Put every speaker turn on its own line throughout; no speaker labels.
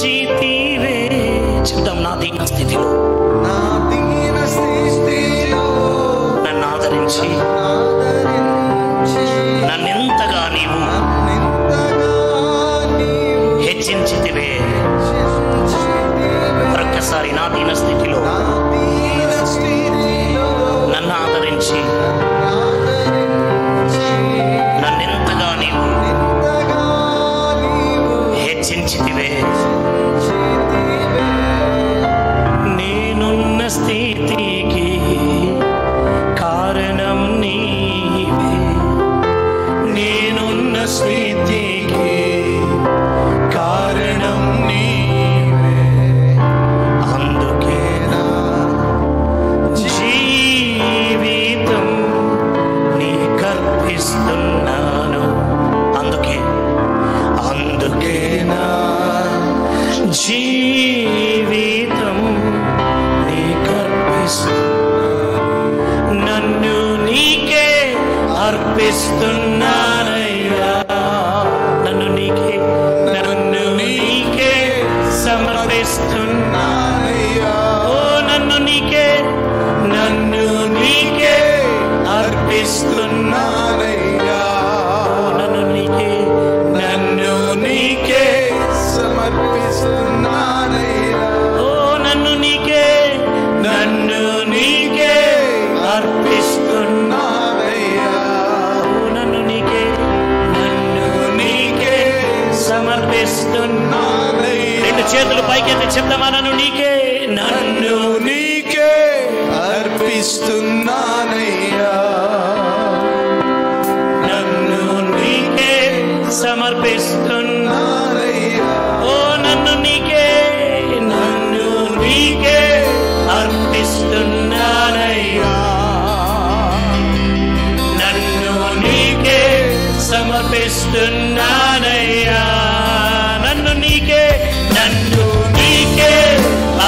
హెచ్చించితివే. చెప్తాం, నా దీన స్థితిలో నన్ను ఆదరించి నన్నెంతగా నీవు హెచ్చించితివే. ఒక్కసారి నా దీన స్థితిలో నన్ను ఆదరించి నన్నెంతగా నీవు హెచ్చించితివే. నేనున్న స్థితికి కారణం నీవే. నేనున్న స్థితికి కారణం నీవే. అందుకే నా జీవితం నీకర్పిస్తున్నాను. అందుకే నా జీవితం నీకర్పిస్తున్నాను. నన్ను నీకే అర్పిస్తున్నానయ్యా. నన్ను నీకే సమర్పిస్తున్నానయ్యా. ఓ నన్ను నీకే అర్పిస్తున్నానయ్యా. నన్ను నీకే సమర్పిస్తున్నానయ్యా. ఓ నన్ను నీకే అర్పిస్తున్నానయ్యా. ఓ నన్ను నీకే సమర్పిస్తున్నానయ్యా. రెండు చేతులు పైకెత్తి చెప్తామా, నన్ను నీకే అర్పిస్తున్నానయ్యా. నన్ను నీకే సమర్పిస్తున్నానయ్యా. ఓ నన్ను నీకే అర్పిస్తున్నానయ్యా. నన్ను నీకే సమర్పిస్తున్నానయ్యా. నన్ను నీకే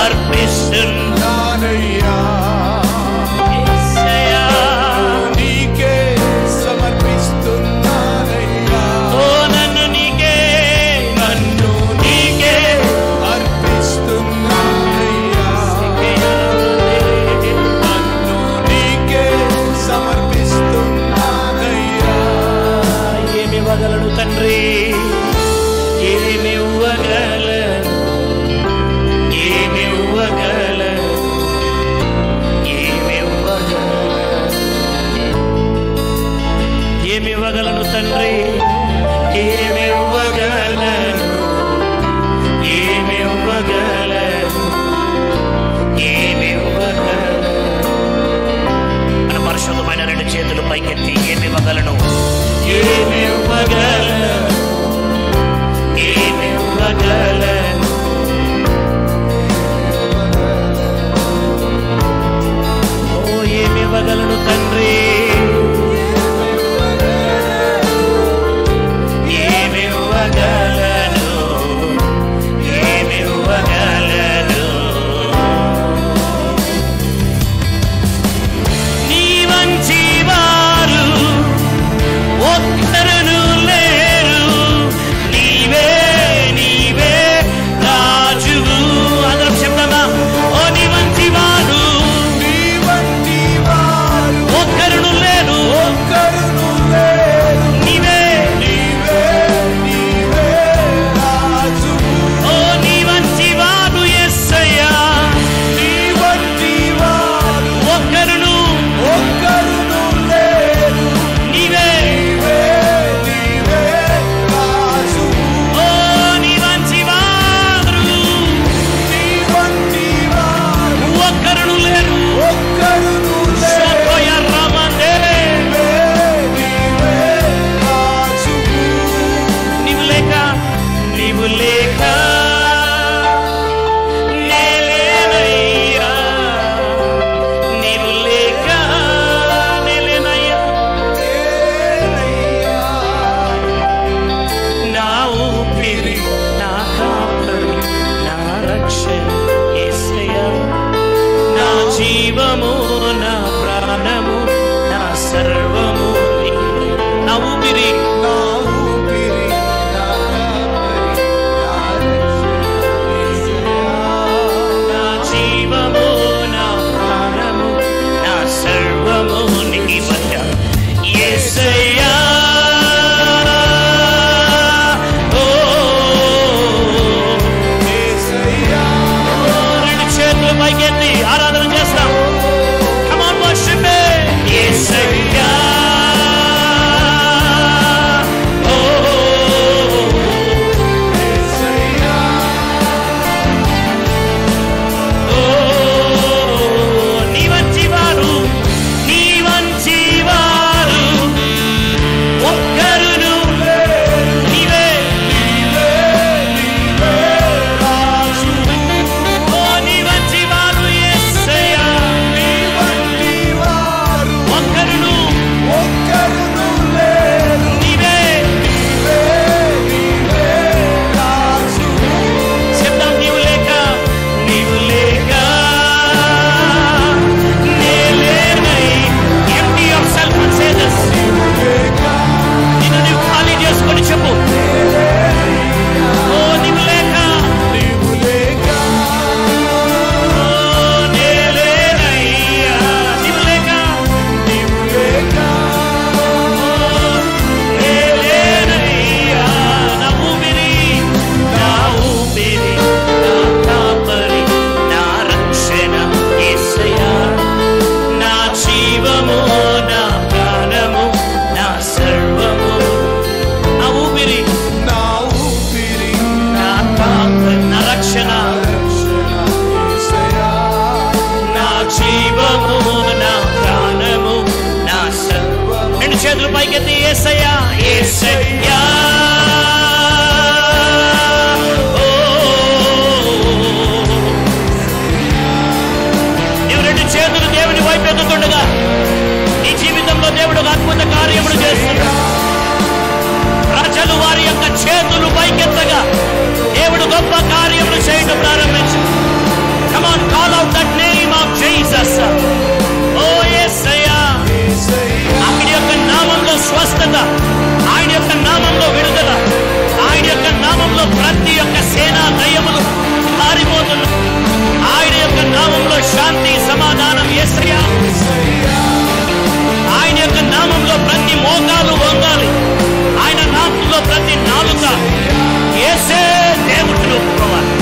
అర్పిస్తున్నానయ్యా. తండ్రి ఏమివ్వగలను తండ్రి, ఏమివ్వగలను మన పరిశుద్ధమైన రెండు చేతులు పైకెత్తి ఏమివ్వగలను ఓ ఏమివ్వగలను తండ్రి, నీ వంచి వారు ఒక్కరును లేరు. నీవే రాజువు. అందరం చెప్తామా, ఓ నీ వంచి వారు ఒక్కరును లేరు. నీవే రాజువు. ఓ నీ వంచి వారు యేసయ్యా, ఒక్కరును లేరు. నీవే రాజువు. ఓ నీ వంచి వారు ఒక్కరును లేరు. నీవు లేక నేలేనయ్యా. నీవు లేక నేలేనయ్యా. నా ఊపిరి, నా కాపరి, నా రక్షణ యేసయ్యా. నా జీవము, నా ప్రాణము, నా సర్వము నీవే. నా ఊపిరి, పైకెత్తి ఆరాధన చేస్తాం. Come on, worship Him. యేసయ్యా చేతులు పైకెత్తి యేసయ్యా యేసయ్యా నీవు రెండు చేతులు దేవుని వైపు ఎత్తుతుండగా నీ జీవితంలో దేవుడు ఒక అద్భుత కార్యములు చేస్తున్నాడు. ప్రజలు వారి యొక్క చేతులు పైకెత్తగా దేవుడు గొప్ప కార్యములు చేయడం ప్రారంభించాడు. Come on, call out that name of Jesus. Oh యేసయ్యా, ఆయన యొక్క నామంలో స్వస్థత, ఆయన యొక్క నామంలో విడుదల, ఆయన యొక్క నామంలో ప్రతి ఒక్క సేనా దయ్యములు పారిపోతున్నారు. ఆయన యొక్క నామంలో శాంతి సమాధానం యేసయ్యా. ఆయన యొక్క నామంలో ప్రతి మోకాలు వంగాలి. ఆయన నామంలో ప్రతి నాలుక యేసే దేవుడిని ఒప్పుకోవాలి.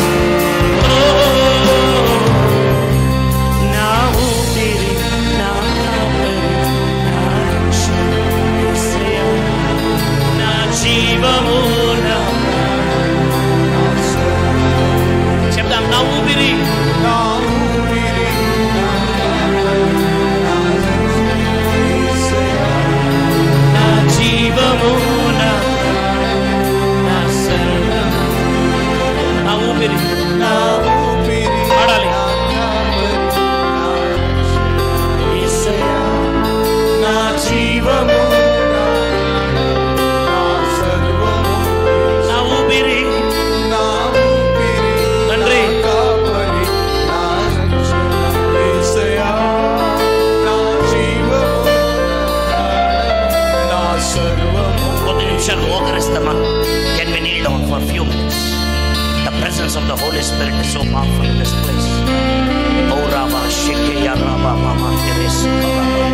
చెప్తాం, నా ఊపిరి నా జీవము నా ఊపిరి పాడాలి. నా జీవము Can we kneel down for a few minutes? The presence of the Holy Spirit is so powerful in this place. Oh Rama Shikya Rama Mama Teres Rama.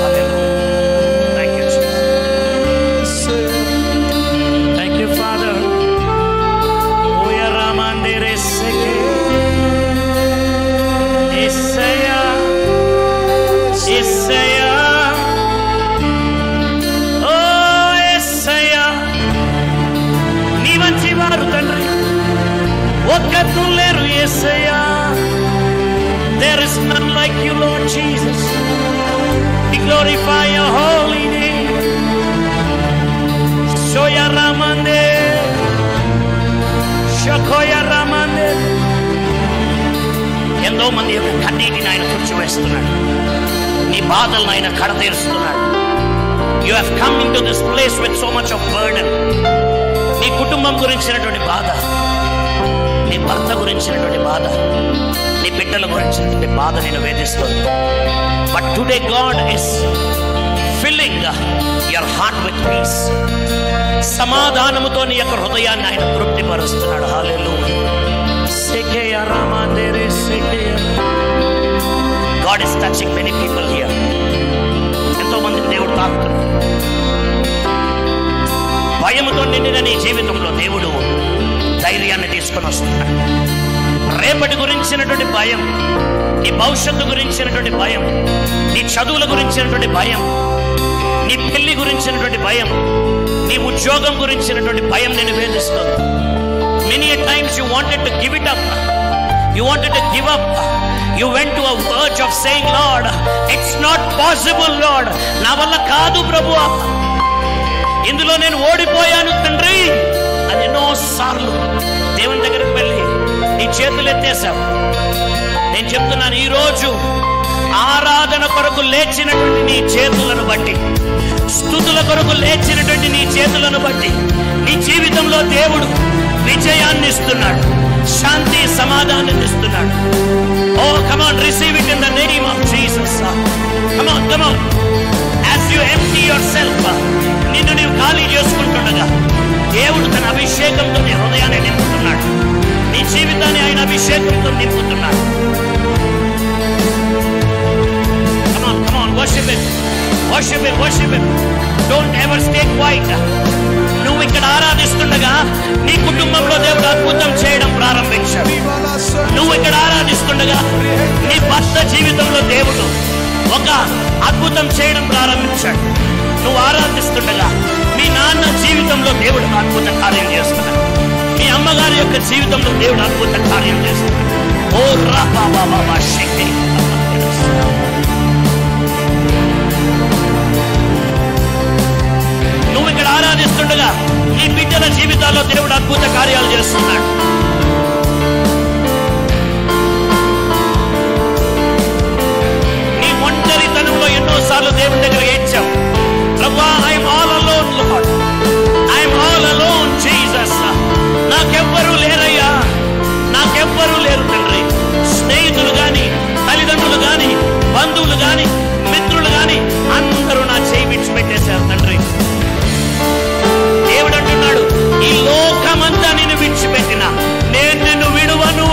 Hallelujah. Thank you, Jesus. Thank you, Father. Oh ya Rama Teres Isaya Isaya. There is none like you, Lord Jesus. We glorify your holy name. Soya Ramande, Shokoya Ramande. ఎంతో మంది యొక్క కన్నీటిని ఆయన తుడిచివేస్తున్నాడు. నీ బాధలను ఆయన కడతీరుస్తున్నాడు. You have come into this place with so much of burden. నీ కుటుంబం గురించినటువంటి బాధ, నీ భర్త గురించినటువంటి బాధ, నీ బిడ్డల గురించినటువంటి బాధ నేను వేధిస్తుంది. But today God is filling your heart with peace. సమాధానముతో నీ యొక్క హృదయాన్ని ఆయన తృప్తిపరుస్తున్నాడు. హల్లెలూయా. God is touching many people here. ఎంతో మంది దేవుడు తాకుతున్నాడు. భయముతో నిండిన నీ జీవితంలో దేవుడు ధైర్యాన్ని తీసుకొని వస్తున్నాడు. రేపటి గురించినటువంటి భయం, నీ భవిష్యత్తు గురించినటువంటి భయం, నీ చదువుల గురించినటువంటి భయం, నీ పెళ్లి గురించినటువంటి భయం, నీ ఉద్యోగం గురించినటువంటి భయం నేను వేధిస్తుంది. Many a times you wanted to give it up. You wanted to give up. You went to a verge of saying, Lord, it's not possible, Lord. నా వల్ల కాదు ప్రభువా, ఇందులో నేను ఓడిపోయాను తండ్రి అని ఎన్నోసార్లు దేవుని దగ్గరికి వెళ్ళి నీ చేతులు ఎత్తేశావు. నేను చెప్తున్నాను, ఈరోజు ఆరాధన కొరకు లేచినటువంటి నీ చేతులను బట్టి, స్తుతుల కొరకు లేచినటువంటి నీ చేతులను బట్టి నీ జీవితంలో దేవుడు విజయాన్ని ఇస్తున్నాడు, శాంతి సమాధానాన్ని ఇస్తున్నాడు. ఓ come on, receive it in the name of Jesus. Come on, come on. As you empty yourself, నిన్ను నీవు ఖాళీ చేసుకుంటుండగా దేవుడు తన అభిషేకంతో నీ హృదయాన్ని నింపుతున్నాడు, నీ జీవితాన్ని ఆయన అభిషేకంతో నింపుతున్నాడు. Come on, come on, worship him, worship him, worship him. Don't ever stay quiet. నువ్వు ఇక్కడ ఆరాధిస్తుండగా నీ కుటుంబంలో దేవుడు అద్భుతం చేయడం ప్రారంభించాడు. నువ్వు ఇక్కడ ఆరాధిస్తుండగా నీ భర్త జీవితంలో దేవుడు ఒక అద్భుతం చేయడం ప్రారంభించాడు. నువ్వు ఆరాధిస్తుండగా మీ నాన్న జీవితంలో దేవుడు అద్భుత కార్యం చేస్తున్నాడు. మీ అమ్మగారి యొక్క జీవితంలో దేవుడు అద్భుత కార్యం చేస్తున్నాడు. ఓ రాబా బాబా శక్తి. నువ్వు ఇక్కడ ఆరాధిస్తుండగా నీ బిడ్డల జీవితాల్లో దేవుడు అద్భుత కార్యాలు చేస్తున్నాడు. నీ ఒంటరితనంలో ఎన్నోసార్లు దేవుడి దగ్గర ఏడ్చావు, ప్రభువా I'm all alone Lord, I'm all alone Jesus. నాకెవ్వరూ లేరయ్యా, నాకెవ్వరూ లేరు తండ్రి. స్నేహితులు గాని, తల్లిదండ్రులు గాని, బంధువులు గాని, మిత్రులు గాని అందరూ నా చేయి విడిచిపెట్టేశారు తండ్రి. దేవుడు అంటున్నాడు, ఈ లోకమంతా నిన్ను విడిచిపెట్టిన నేను నిన్ను విడువను.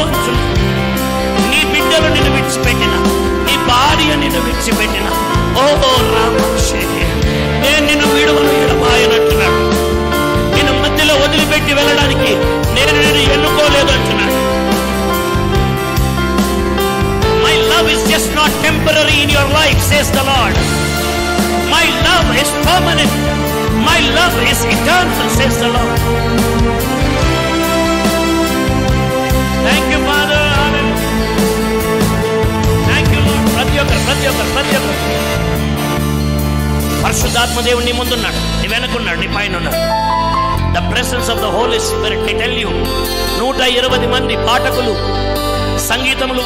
నీ బిడ్డలు నిన్ను విడిచిపెట్టిన, నీ భార్య నిన్ను విడిచిపెట్టిన, ఓ రామక్షే నేను నిన్ను విడువను ఎడబాయనంటున్నాడు. నిన్ను మధ్యలో వదిలిపెట్టి వెళ్ళడానికి నేను నిన్ను ఎన్నుకోలేదు అంటున్నాడు. My love is just not temporary in your life, says the Lord. My love is permanent. My love is eternal, says the Lord. Thank you, Father. Thank you, Lord. ప్రతి ఒక్కరు పరిశుద్ధాత్మ దేవుడు నీ ముందున్నాడు, నీ వెనకున్నాడు, నీ పైన ఉన్నాడు. The presence of the Holy Spirit. I tell you, 120 మంది పాఠకులు, సంగీతములు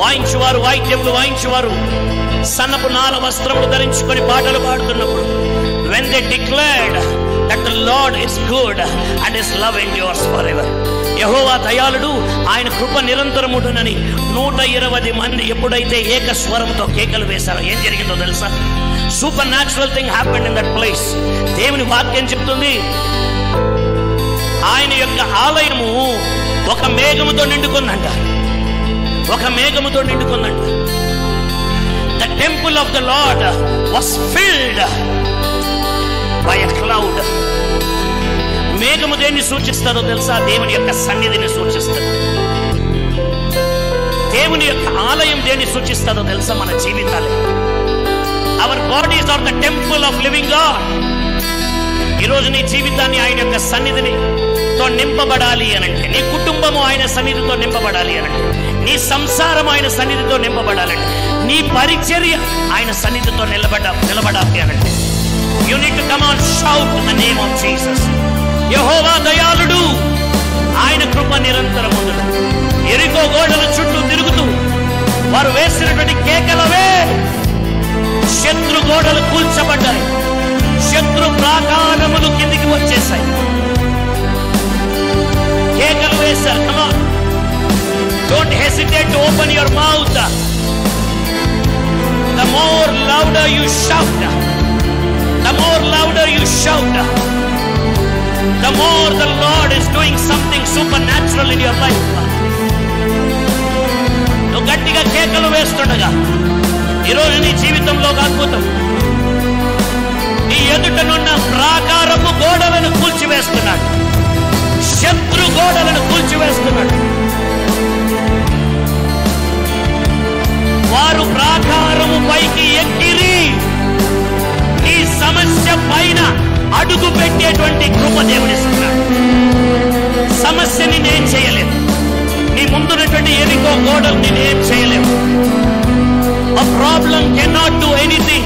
వాయించువారు, వాయిద్యములు వాయించువారు సన్నపు నార వస్త్రములు ధరించుకొని పాటలు పాడుతున్నప్పుడు, when they declared that the Lord is good and his love endures forever. యెహోవా దయాళుడు, ఆయన కృప నిరంతరముడునని 120 మంది ఎప్పుడైతే ఏక స్వరంతో కేకలు వేశారో ఏం జరిగిందో తెలుసా? Super natural thing happened in that place. దేవుని వాక్యం చెప్తుంది, ఆయన యొక్క ఆలయము ఒక మేఘముతో నిండుకుందంట, ఒక మేఘముతో నిండుకుందంట. The temple of the Lord was filled by a cloud. మేఘము దేన్ని సూచిస్తుందో తెలుసా? దేవుని యొక్క సన్నిధిని సూచిస్తుంది. దేవుని యొక్క ఆలయం దేన్ని సూచిస్తుందో తెలుసా? మన జీవితాలు. Our bodies are the temple of living God. ఈరోజు నీ జీవితాన్ని ఆయన యొక్క సన్నిధితో నింపబడాలి అనంటే, నీ కుటుంబము ఆయన సన్నిధితో నింపబడాలి అనంటే, నీ సంసారం ఆయన సన్నిధితో నింపబడాలంటే, నీ పరిచర్య ఆయన సన్నిధితో నిలబడాలి అనంటే, you need to come on, shout in the name of Jesus. యెహోవా దయాళుడు, ఆయన కృప నిరంతరం ఉంది. ఎరికో గోడల చుట్టూ తిరుగుతూ వారు వేసినటువంటి కేకలవే శత్రు గోడలు కూల్చబడ్డాయి, శత్రు ప్రాకారములు కిందికి వచ్చేసాయి. కేకలు వేశారు. Come on, don't hesitate to open your mouth. The more louder you shout, the more louder you shout, the more the Lord is doing something supernatural in your life. నువ్వు గట్టిగా కేకలు వేస్తుండగా ఈరోజు నీ జీవితంలో ఒక అద్భుతం. నీ ఎదుటనున్న ప్రాకారపు గోడలను కూల్చివేస్తున్నాడు, శత్రు గోడలను కూల్చివేస్తున్నాడు. అడుగు పెట్టేటువంటి కృప దేవుడిస్తున్నాడు. సమస్యని నేను చేయలేను, నీ ముందున్నటువంటి ఎరికో గోడలు నేనేం చేయలేము. A problem cannot do anything,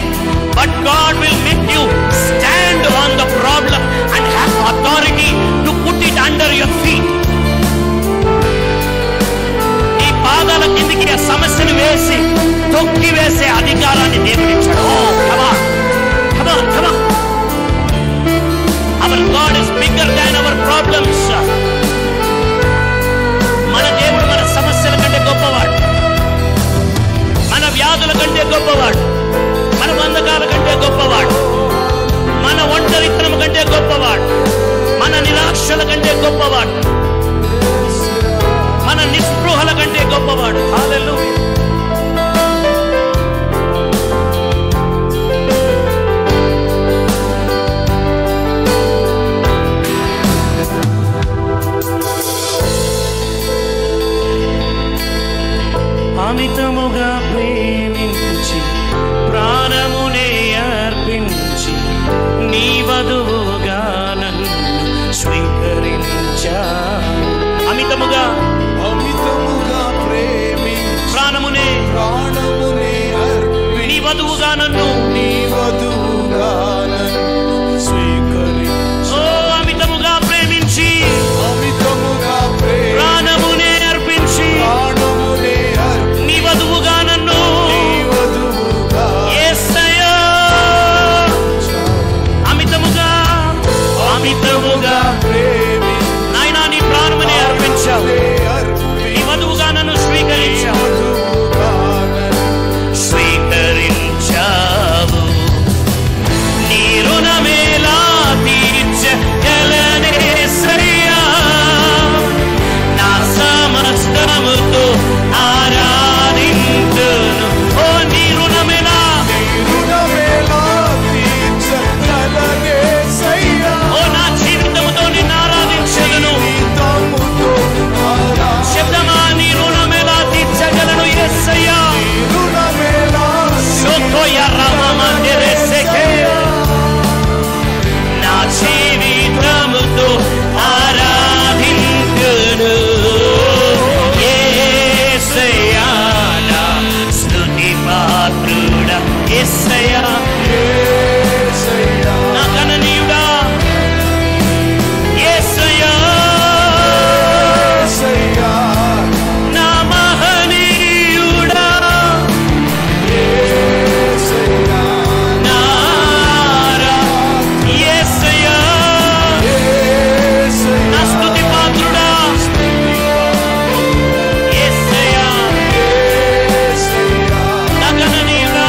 but God will make you stand on the problem and have authority to put it under your feet. ఈ పాదాల కిందికి ఆ సమస్యను వేసి తొక్కి వేసే అధికారాన్ని దేవుడిచ్చాడు. Oh, come on, come on, come on. Our God is bigger than our problems. మన దేవుడు మన సమస్యల కంటే గొప్పవాడు, మన వ్యాధుల కంటే గొప్పవాడు, మన బంధకాల కంటే గొప్పవాడు, మన ఒంటరితనం కంటే గొప్పవాడు, మన నిరాశల కంటే గొప్పవాడు, మన నిస్పృహల కంటే గొప్పవాడు. హల్లెలూయా. అమితముగా ప్రేమించి ప్రాణమునే అర్పించి నీ వధువుగా నన్ను స్వీకరించా. అమితముగా ప్రేమించి ప్రాణమునే అర్పించి నీ వధువుగా నన్ను స్వీకరించా. ఓ అమితముగా ప్రేమించి ప్రాణమునే అర్పించి నీ వధువుగా నన్ను యేసయ్యా. అమితముగా నాయనా నీ ప్రాణమునే అర్పించావు, నీ వధువుగా నన్ను స్వీకరించావు. నీ రుణమేలా తీర్చగలనేసయ్యా. నా సమస్తముతో ఆరాధింతును. ఓ నీ రుణమేలా తీర్చగలనేసయ్యా. ఓ నా జీవితముతో నిన్ను ఆరాధించగలను. శబ్దమా నీ రుణమేలా తీర్చగలను యేసయ్యా. సోకోయ రామమందిరేసెకే నా జీవితముతో ఆరాధింతును. యేసయ్యా నా స్తుతి పాత్రుడా, యేసయ్యా నా గణనీయుడా, యేసయ్యా నా మహనీయుడా, యేసయ్యా నా స్తుతి పాత్రుడా, యేసయ్యా నా గణనీయుడా,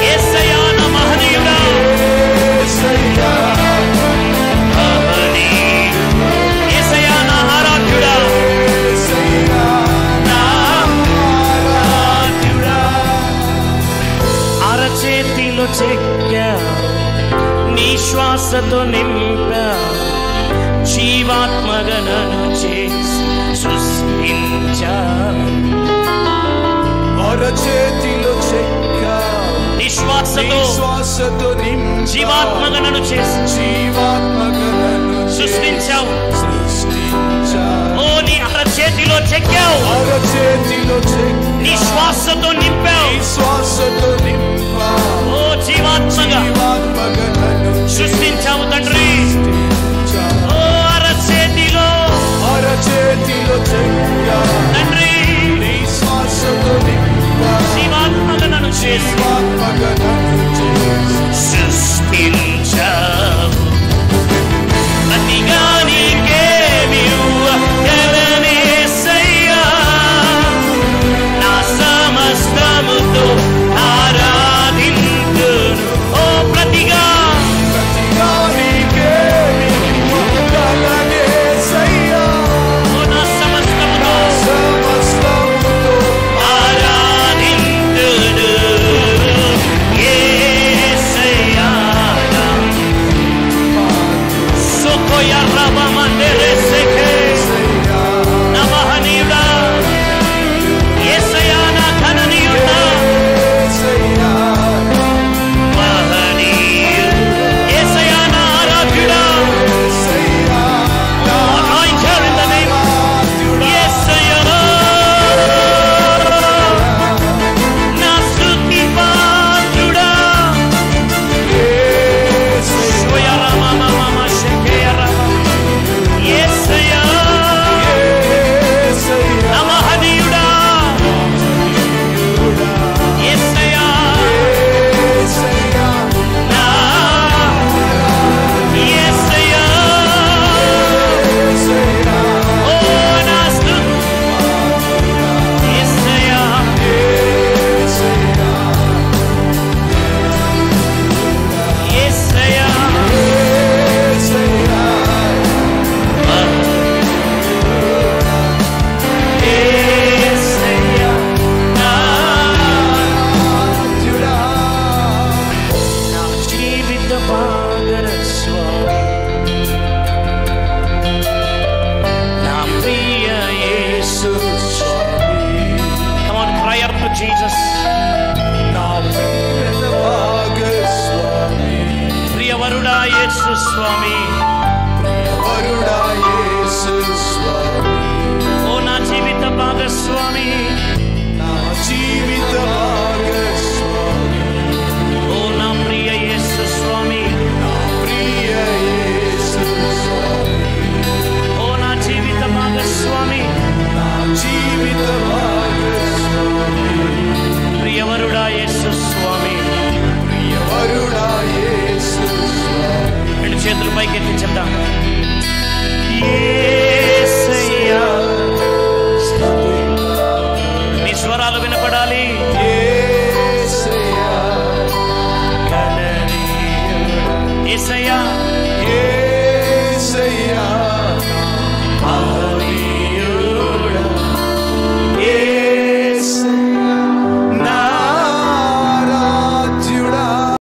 యేసయ్యా నా మహనీయుడా, యేసయ్యా నా ఆరాధ్యుడా, నా ఆరాధ్యుడా. అరచేతిలో చెక్కా నీ శ్వాసతో నింపా, జీవాత్మగా నన్ను చేసి సృష్టించా.
అరచేతిలో చెక్కా
నీ శ్వాసతో జీవాత్మగా నన్ను చేసి సృష్టించావు. ఓ నీ అరచేతిలో చెక్కావు, నీ శ్వాసతో నింపావు. ఓ జీవాత్మగా సృష్టించావు తండ్రి. ఓ అరచేతిలో తండ్రి జీవాత్మగా నన్ను చేసి సృష్టించావు. అతిగా నీకేమివ్వగలనేసయ్యా. నా సమస్తముతో ఆరాధింతును. ఓ స్వామి.
ప్రియవరుడా యేసు స్వామి,
ఓ నా జీవిత భాగస్వామి,
నా జీవిత భాగస్వామి,
ఓ నా ప్రియ యేసు స్వామి,
నా ప్రియ యేసు స్వామి,
ఓ నా జీవిత భాగస్వామి,
నా జీవిత భాగస్వామి,
ప్రియవరుడా యేసు స్వామి.
ప్రియవరుడా యేసు స్వామి.
రెండు చేతులు పైకెత్తి చెప్తాం.